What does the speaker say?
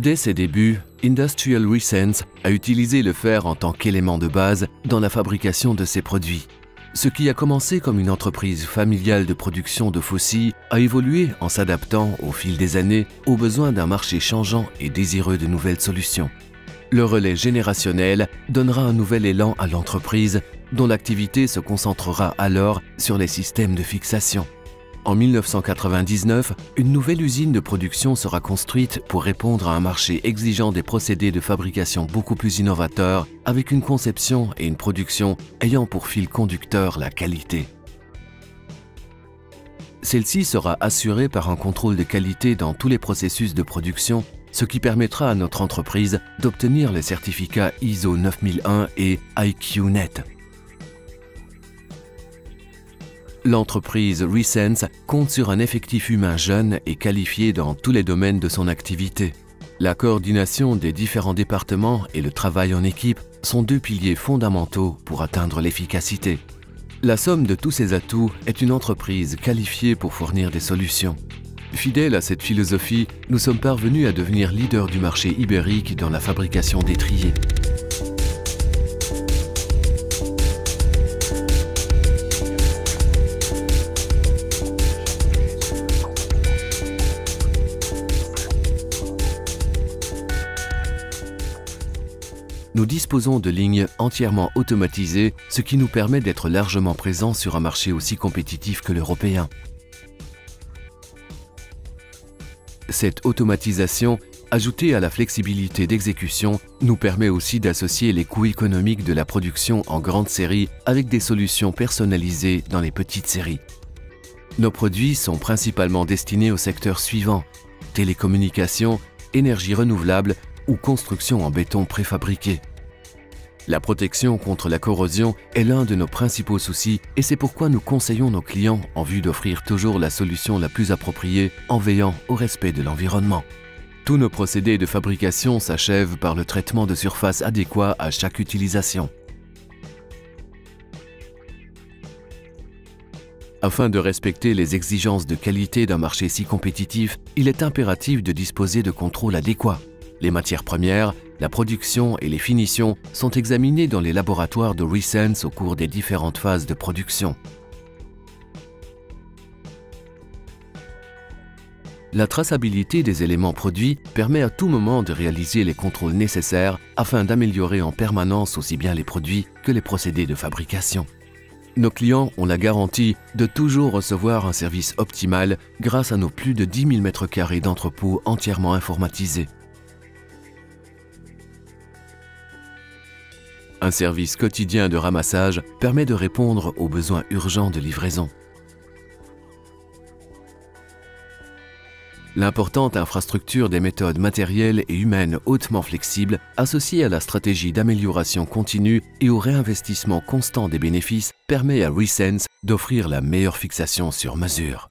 Dès ses débuts, Industrial Resense a utilisé le fer en tant qu'élément de base dans la fabrication de ses produits. Ce qui a commencé comme une entreprise familiale de production de faucilles a évolué en s'adaptant au fil des années aux besoins d'un marché changeant et désireux de nouvelles solutions. Le relais générationnel donnera un nouvel élan à l'entreprise, dont l'activité se concentrera alors sur les systèmes de fixation. En 1999, une nouvelle usine de production sera construite pour répondre à un marché exigeant des procédés de fabrication beaucoup plus innovateurs, avec une conception et une production ayant pour fil conducteur la qualité. Celle-ci sera assurée par un contrôle de qualité dans tous les processus de production, ce qui permettra à notre entreprise d'obtenir les certificats ISO 9001 et IQ-Net. L'entreprise Resense compte sur un effectif humain jeune et qualifié dans tous les domaines de son activité. La coordination des différents départements et le travail en équipe sont deux piliers fondamentaux pour atteindre l'efficacité. La somme de tous ces atouts est une entreprise qualifiée pour fournir des solutions. Fidèles à cette philosophie, nous sommes parvenus à devenir leader du marché ibérique dans la fabrication d'étriers. Nous disposons de lignes entièrement automatisées, ce qui nous permet d'être largement présents sur un marché aussi compétitif que l'européen. Cette automatisation, ajoutée à la flexibilité d'exécution, nous permet aussi d'associer les coûts économiques de la production en grande série avec des solutions personnalisées dans les petites séries. Nos produits sont principalement destinés au secteur suivant: télécommunications, énergie renouvelable ou construction en béton préfabriqué. La protection contre la corrosion est l'un de nos principaux soucis et c'est pourquoi nous conseillons nos clients en vue d'offrir toujours la solution la plus appropriée en veillant au respect de l'environnement. Tous nos procédés de fabrication s'achèvent par le traitement de surface adéquat à chaque utilisation. Afin de respecter les exigences de qualité d'un marché si compétitif, il est impératif de disposer de contrôles adéquats. Les matières premières, la production et les finitions sont examinées dans les laboratoires de Resense au cours des différentes phases de production. La traçabilité des éléments produits permet à tout moment de réaliser les contrôles nécessaires afin d'améliorer en permanence aussi bien les produits que les procédés de fabrication. Nos clients ont la garantie de toujours recevoir un service optimal grâce à nos plus de 10 000 m² d'entrepôts entièrement informatisés. Un service quotidien de ramassage permet de répondre aux besoins urgents de livraison. L'importante infrastructure des méthodes matérielles et humaines hautement flexibles, associée à la stratégie d'amélioration continue et au réinvestissement constant des bénéfices, permet à Resense d'offrir la meilleure fixation sur mesure.